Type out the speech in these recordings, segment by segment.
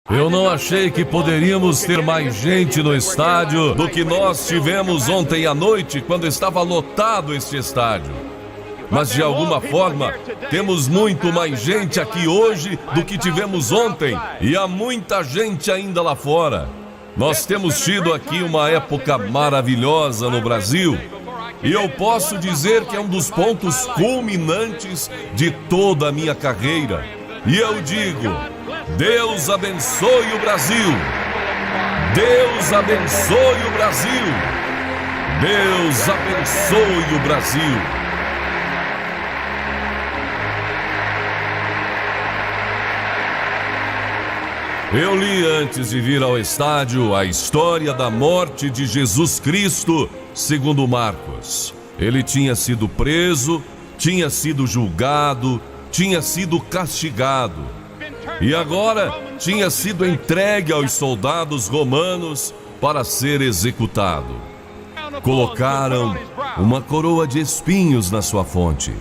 Eu não achei que poderíamos ter mais gente no estádio do que nós tivemos ontem à noite, quando estava lotado este estádio. Mas de alguma forma, temos muito mais gente aqui hoje do que tivemos ontem, e há muita gente ainda lá fora. Nós temos tido aqui uma época maravilhosa no Brasil, e eu posso dizer que é um dos pontos culminantes de toda a minha carreira. E eu digo: Deus abençoe o Brasil! Deus abençoe o Brasil! Deus abençoe o Brasil! Eu li antes de vir ao estádio a história da morte de Jesus Cristo, segundo Marcos. Ele tinha sido preso, tinha sido julgado, tinha sido castigado. E agora tinha sido entregue aos soldados romanos para ser executado. Colocaram uma coroa de espinhos na sua fronte.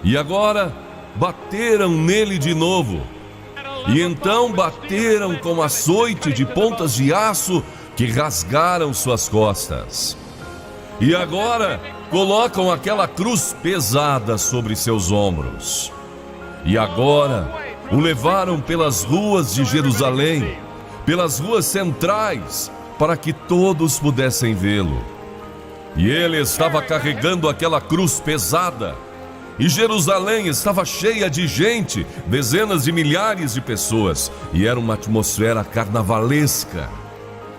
E agora bateram nele de novo. E então bateram com açoite de pontas de aço que rasgaram suas costas. E agora colocam aquela cruz pesada sobre seus ombros. E agora o levaram pelas ruas de Jerusalém, pelas ruas centrais, para que todos pudessem vê-lo. E ele estava carregando aquela cruz pesada. E Jerusalém estava cheia de gente, dezenas de milhares de pessoas, e era uma atmosfera carnavalesca.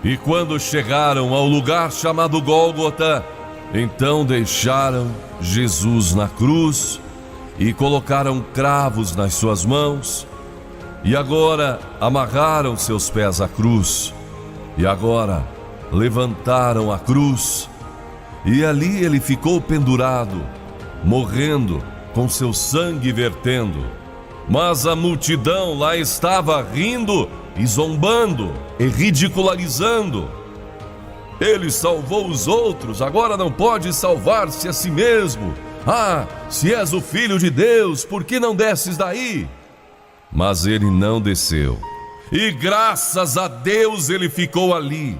E quando chegaram ao lugar chamado Gólgota, então deixaram Jesus na cruz e colocaram cravos nas suas mãos, e agora amarraram seus pés à cruz, e agora levantaram a cruz, e ali ele ficou pendurado, morrendo, com seu sangue vertendo. Mas a multidão lá estava rindo e zombando e ridicularizando. Ele salvou os outros, agora não pode salvar-se a si mesmo. Ah, se és o Filho de Deus, por que não desces daí? Mas ele não desceu. E graças a Deus ele ficou ali.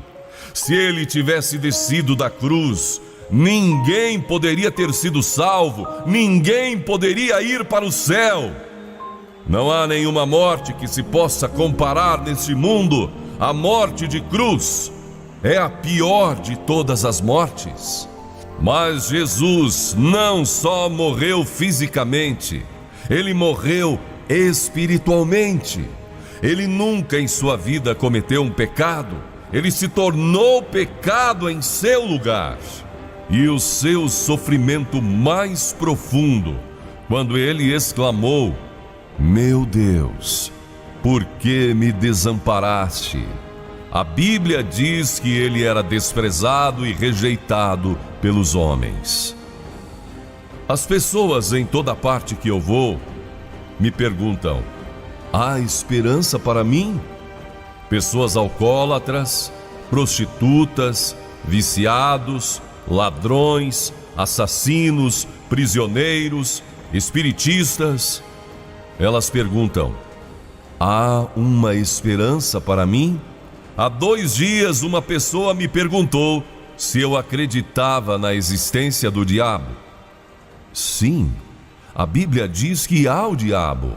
Se ele tivesse descido da cruz, ninguém poderia ter sido salvo, ninguém poderia ir para o céu. Não há nenhuma morte que se possa comparar nesse mundo à morte de cruz. É a pior de todas as mortes. Mas Jesus não só morreu fisicamente, ele morreu espiritualmente. Ele nunca em sua vida cometeu um pecado, ele se tornou pecado em seu lugar. E o seu sofrimento mais profundo, quando ele exclamou: meu Deus, por que me desamparaste? A Bíblia diz que ele era desprezado e rejeitado pelos homens. As pessoas em toda parte que eu vou me perguntam: há esperança para mim? Pessoas alcoólatras, prostitutas, viciados, ladrões, assassinos, prisioneiros, espiritistas. Elas perguntam: há uma esperança para mim? Há 2 dias uma pessoa me perguntou se eu acreditava na existência do diabo. Sim, a Bíblia diz que há o diabo.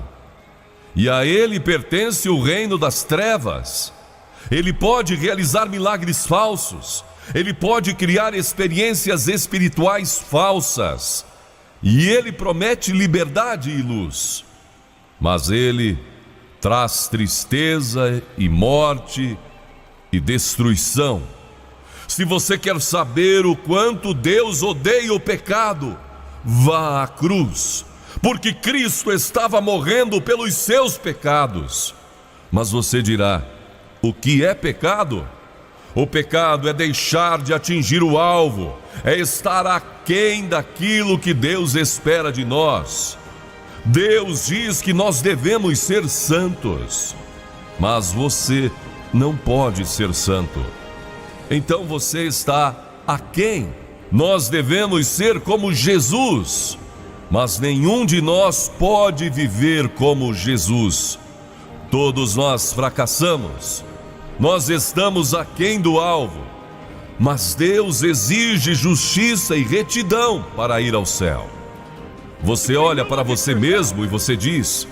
E a ele pertence o reino das trevas. Ele pode realizar milagres falsos. Ele pode criar experiências espirituais falsas. E ele promete liberdade e luz. Mas ele traz tristeza e morte e destruição. Se você quer saber o quanto Deus odeia o pecado, vá à cruz, porque Cristo estava morrendo pelos seus pecados. Mas você dirá: o que é pecado? O pecado é deixar de atingir o alvo, é estar aquém daquilo que Deus espera de nós. Deus diz que nós devemos ser santos, mas você não pode ser santo. Então você está aquém. Nós devemos ser como Jesus, mas nenhum de nós pode viver como Jesus. Todos nós fracassamos. Nós estamos aquém do alvo. Mas Deus exige justiça e retidão para ir ao céu. Você olha para você mesmo e você diz: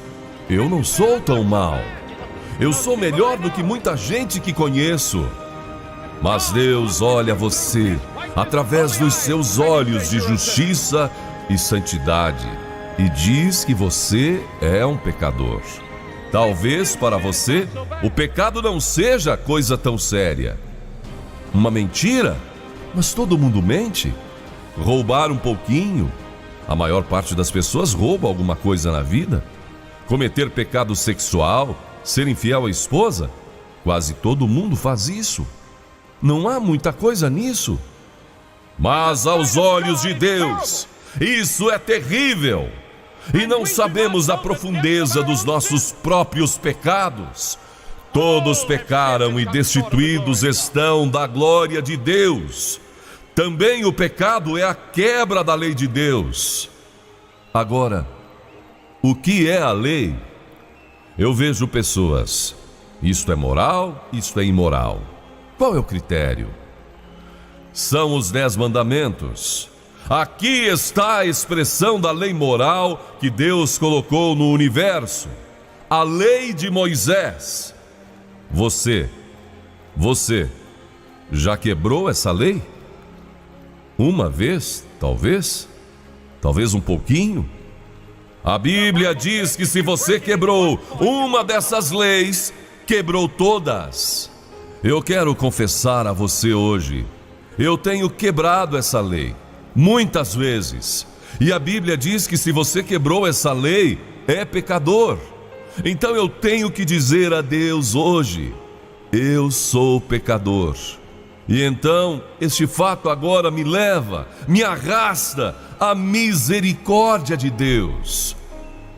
eu não sou tão mau. Eu sou melhor do que muita gente que conheço. Mas Deus olha você através dos seus olhos de justiça e santidade e diz que você é um pecador. Talvez para você o pecado não seja coisa tão séria. Uma mentira? Mas todo mundo mente. Roubar um pouquinho? A maior parte das pessoas rouba alguma coisa na vida. Cometer pecado sexual? Ser infiel à esposa? Quase todo mundo faz isso. Não há muita coisa nisso. Mas aos olhos de Deus, isso é terrível. E não sabemos a profundeza dos nossos próprios pecados. Todos pecaram e destituídos estão da glória de Deus. Também o pecado é a quebra da lei de Deus. Agora, o que é a lei? Eu vejo pessoas: isto é moral, isto é imoral. Qual é o critério? São os 10 mandamentos. Aqui está a expressão da lei moral que Deus colocou no universo. A lei de Moisés. Você já quebrou essa lei? Uma vez, talvez? Talvez um pouquinho? A Bíblia diz que se você quebrou uma dessas leis, quebrou todas. Eu quero confessar a você hoje: eu tenho quebrado essa lei muitas vezes. E a Bíblia diz que se você quebrou essa lei, é pecador. Então eu tenho que dizer a Deus hoje: eu sou pecador. E então este fato agora me leva, me arrasta à misericórdia de Deus.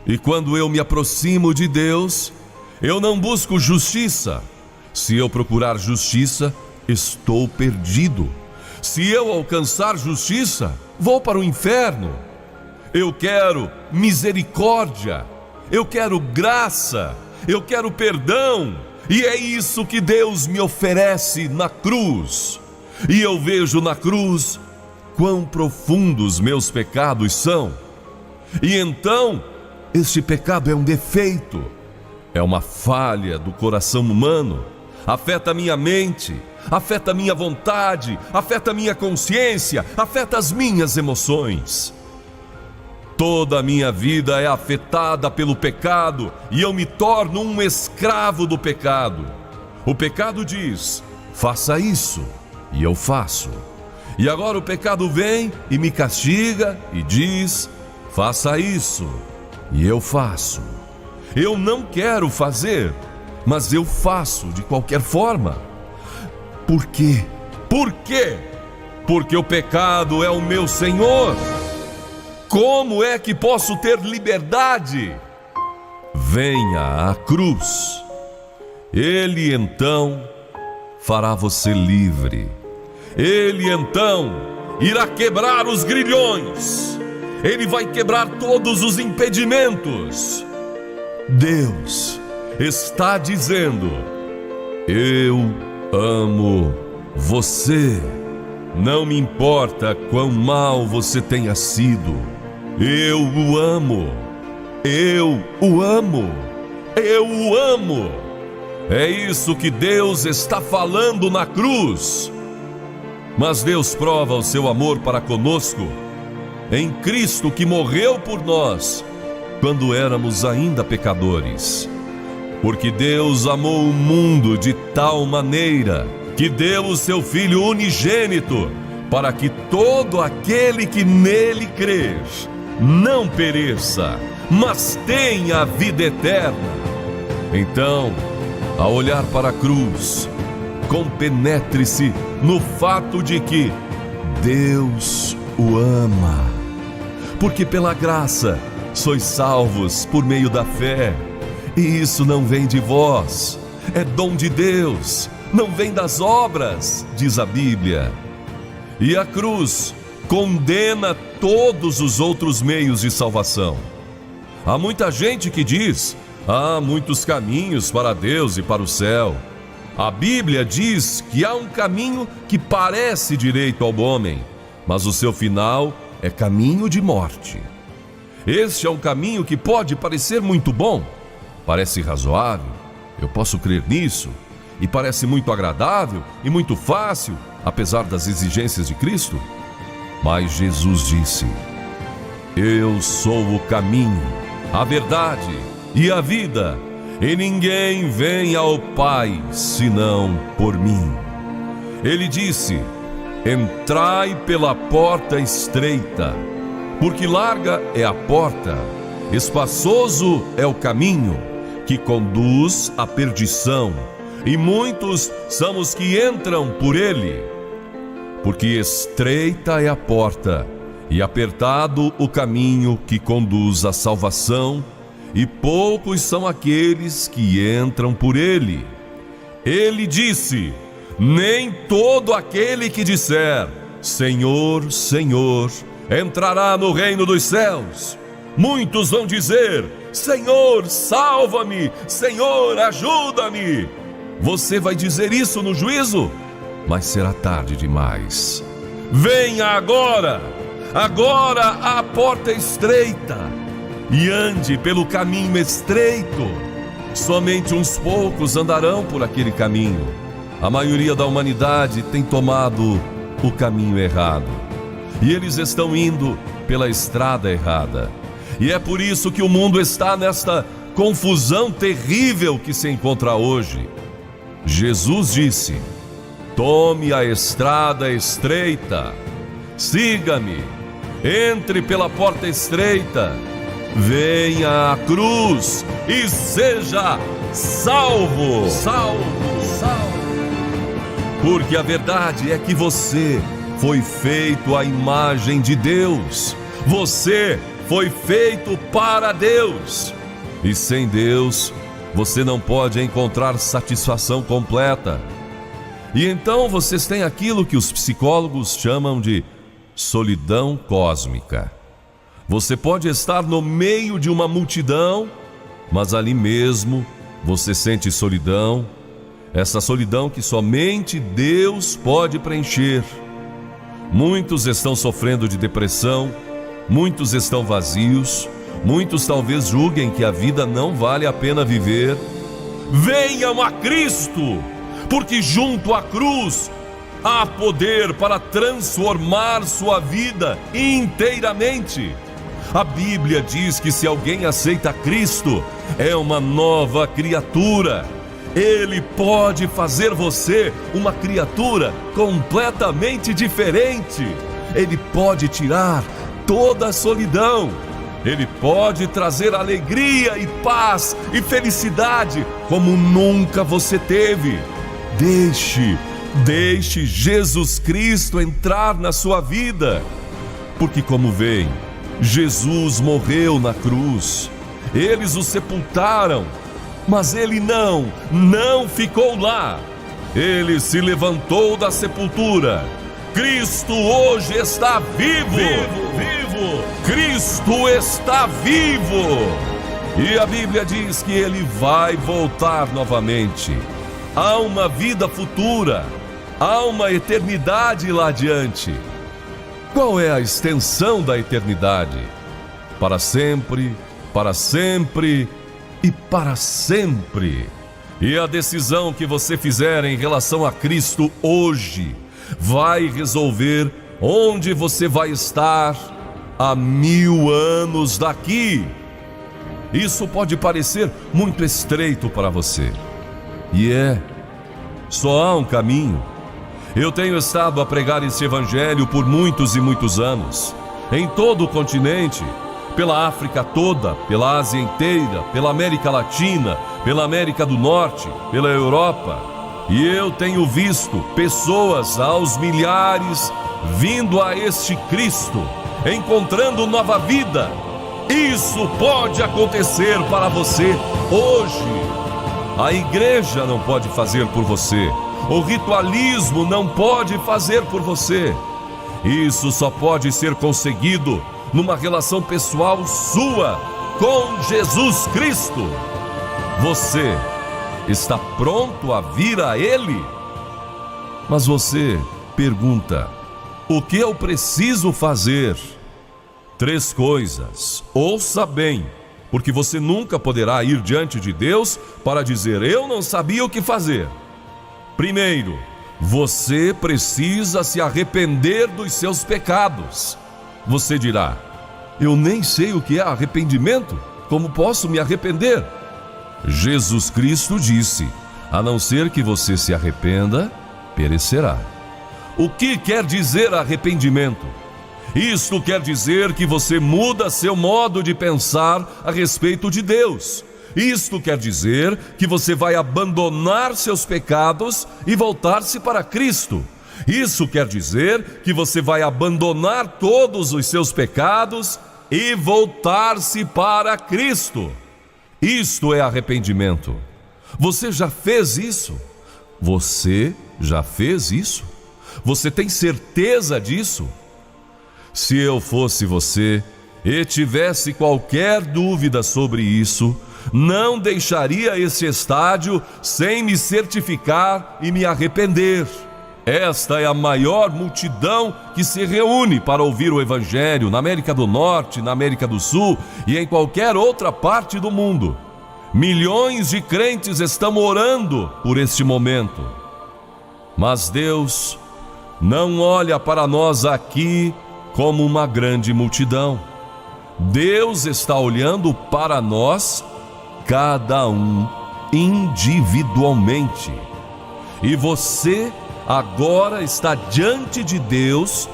E quando eu me aproximo de Deus, eu não busco justiça. Se eu procurar justiça, estou perdido. Se eu alcançar justiça, vou para o inferno. Eu quero misericórdia. Eu quero graça, eu quero perdão, e é isso que Deus me oferece na cruz. E eu vejo na cruz quão profundos meus pecados são. E então, este pecado é um defeito, é uma falha do coração humano, afeta a minha mente, afeta a minha vontade, afeta a minha consciência, afeta as minhas emoções. Toda a minha vida é afetada pelo pecado e eu me torno um escravo do pecado. O pecado diz: faça isso, e eu faço. E agora o pecado vem e me castiga e diz: faça isso, e eu faço. Eu não quero fazer, mas eu faço de qualquer forma. Por quê? Por quê? Porque o pecado é o meu Senhor. Como é que posso ter liberdade? Venha à cruz. Ele então fará você livre. Ele então irá quebrar os grilhões. Ele vai quebrar todos os impedimentos. Deus está dizendo: eu amo você. Não me importa quão mal você tenha sido. Eu o amo. Eu o amo. Eu o amo. É isso que Deus está falando na cruz. Mas Deus prova o seu amor para conosco em Cristo, que morreu por nós quando éramos ainda pecadores. Porque Deus amou o mundo de tal maneira que deu o seu Filho unigênito, para que todo aquele que nele crer não pereça, mas tenha a vida eterna. Então, ao olhar para a cruz, compenetre-se no fato de que Deus o ama. Porque pela graça sois salvos por meio da fé. E isso não vem de vós, é dom de Deus, não vem das obras, diz a Bíblia. E a cruz condena todos os outros meios de salvação. Há muita gente que diz: Há muitos caminhos para Deus e para o céu. A Bíblia diz que há um caminho que parece direito ao homem, mas o seu final é caminho de morte. Este é um caminho que pode parecer muito bom, parece razoável, eu posso crer nisso, e parece muito agradável e muito fácil, apesar das exigências de Cristo. Mas Jesus disse: eu sou o caminho, a verdade e a vida, e ninguém vem ao Pai senão por mim. Ele disse: entrai pela porta estreita, porque larga é a porta, espaçoso é o caminho que conduz à perdição, e muitos são os que entram por ele. Porque estreita é a porta, e apertado o caminho que conduz à salvação, e poucos são aqueles que entram por ele. Ele disse: nem todo aquele que disser Senhor, Senhor, entrará no reino dos céus. Muitos vão dizer: Senhor, salva-me, Senhor, ajuda-me. Você vai dizer isso no juízo, mas será tarde demais. Venha agora, agora a porta estreita, e ande pelo caminho estreito. Somente uns poucos andarão por aquele caminho. A maioria da humanidade tem tomado o caminho errado, e eles estão indo pela estrada errada. E é por isso que o mundo está nesta confusão terrível que se encontra hoje. Jesus disse: tome a estrada estreita, siga-me, entre pela porta estreita, venha à cruz e seja salvo. Porque a verdade é que você foi feito à imagem de Deus. Você foi feito para Deus. E sem Deus, você não pode encontrar satisfação completa. E então vocês têm aquilo que os psicólogos chamam de solidão cósmica. Você pode estar no meio de uma multidão, mas ali mesmo você sente solidão. Essa solidão que somente Deus pode preencher. Muitos estão sofrendo de depressão, muitos estão vazios, muitos talvez julguem que a vida não vale a pena viver. Venham a Cristo, porque junto à cruz há poder para transformar sua vida inteiramente. A Bíblia diz que se alguém aceita Cristo, é uma nova criatura. Ele pode fazer você uma criatura completamente diferente. Ele pode tirar toda a solidão. Ele pode trazer alegria e paz e felicidade como nunca você teve. Deixe Jesus Cristo entrar na sua vida. Porque como veem, Jesus morreu na cruz. Eles o sepultaram, mas ele não ficou lá. Ele se levantou da sepultura. Cristo hoje está vivo. Cristo está vivo. E a Bíblia diz que ele vai voltar novamente. Há uma vida futura, há uma eternidade lá adiante. Qual é a extensão da eternidade? Para sempre, para sempre e para sempre. E a decisão que você fizer em relação a Cristo hoje vai resolver onde você vai estar há 1000 anos daqui. Isso pode parecer muito estreito para você. E só há um caminho. Eu tenho estado a pregar esse evangelho por muitos e muitos anos, em todo o continente, pela África toda, pela Ásia inteira, pela América Latina, pela América do Norte, pela Europa. E eu tenho visto pessoas aos milhares vindo a este Cristo, encontrando nova vida. Isso pode acontecer para você hoje. A igreja não pode fazer por você. O ritualismo não pode fazer por você. Isso só pode ser conseguido numa relação pessoal sua com Jesus Cristo. Você está pronto a vir a Ele? Mas você pergunta: o que eu preciso fazer? 3 coisas. Ouça bem, porque você nunca poderá ir diante de Deus para dizer: eu não sabia o que fazer. Primeiro, você precisa se arrepender dos seus pecados. Você dirá: eu nem sei o que é arrependimento. Como posso me arrepender? Jesus Cristo disse: a não ser que você se arrependa, perecerá. O que quer dizer arrependimento? Isto quer dizer que você muda seu modo de pensar a respeito de Deus. Isto quer dizer que você vai abandonar seus pecados e voltar-se para Cristo. Isso quer dizer que você vai abandonar todos os seus pecados e voltar-se para Cristo. Isto é arrependimento. Você já fez isso? Você já fez isso? Você tem certeza disso? Se eu fosse você e tivesse qualquer dúvida sobre isso, não deixaria esse estádio sem me certificar e me arrepender. Esta é a maior multidão que se reúne para ouvir o Evangelho na América do Norte, na América do Sul e em qualquer outra parte do mundo. Milhões de crentes estão orando por este momento. Mas Deus não olha para nós aqui como uma grande multidão. Deus está olhando para nós, cada um individualmente. E você agora está diante de Deus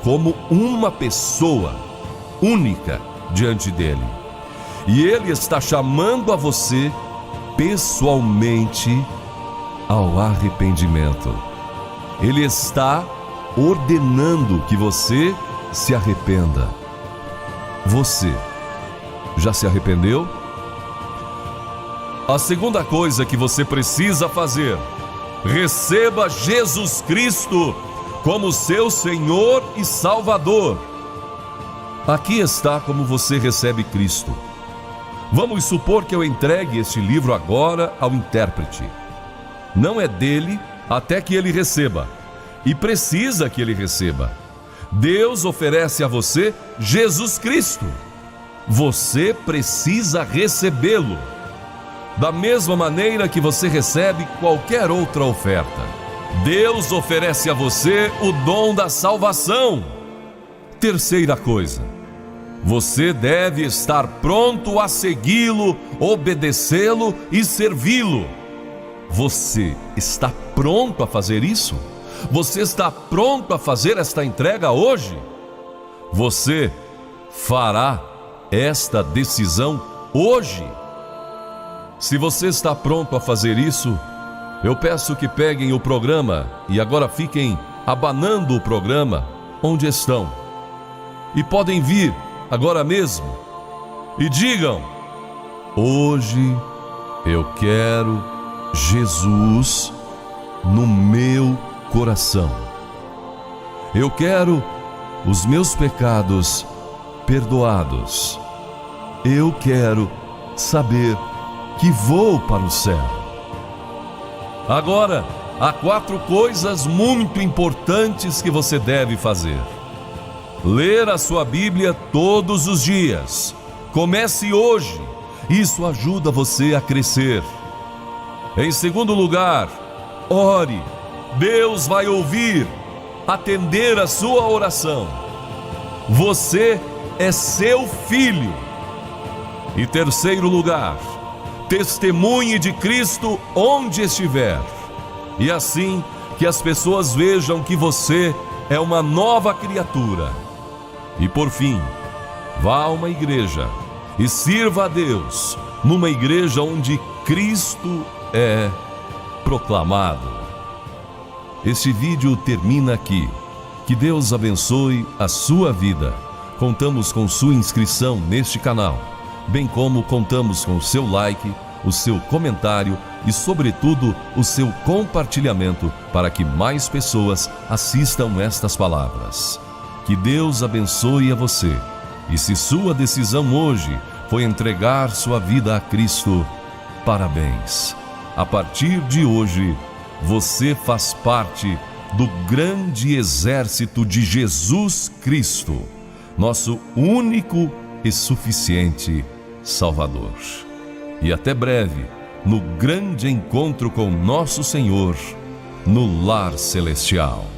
como uma pessoa única diante dele. E Ele está chamando a você pessoalmente ao arrependimento. Ele está ordenando que você se arrependa. Você já se arrependeu? A segunda coisa que você precisa fazer: receba Jesus Cristo como seu Senhor e Salvador. Aqui está como você recebe Cristo. Vamos supor que eu entregue este livro agora ao intérprete. Não é dele até que ele receba, e precisa que ele receba. Deus oferece a você Jesus Cristo. Você precisa recebê-lo, da mesma maneira que você recebe qualquer outra oferta. Deus oferece a você o dom da salvação. Terceira coisa: você deve estar pronto a segui-lo, obedecê-lo e servi-lo. Você está pronto a fazer isso? Você está pronto a fazer esta entrega hoje? Você fará esta decisão hoje? Se você está pronto a fazer isso, eu peço que peguem o programa e agora fiquem abanando o programa onde estão. E podem vir agora mesmo e digam: hoje eu quero Jesus no meu coração. Eu quero os meus pecados perdoados. Eu quero saber que vou para o céu. Agora, há 4 coisas muito importantes que você deve fazer. Ler a sua Bíblia todos os dias. Comece hoje. Isso ajuda você a crescer. Em segundo lugar, ore. Deus vai ouvir, atender a sua oração. Você é seu filho. E terceiro lugar, testemunhe de Cristo onde estiver. E assim que as pessoas vejam que você é uma nova criatura. E por fim, vá a uma igreja e sirva a Deus numa igreja onde Cristo é proclamado. Este vídeo termina aqui. Que Deus abençoe a sua vida. Contamos com sua inscrição neste canal, bem como contamos com o seu like, o seu comentário e, sobretudo, o seu compartilhamento para que mais pessoas assistam estas palavras. Que Deus abençoe a você. E se sua decisão hoje foi entregar sua vida a Cristo, parabéns. A partir de hoje, você faz parte do grande exército de Jesus Cristo, nosso único e suficiente Salvador. E até breve, no grande encontro com nosso Senhor, no lar celestial.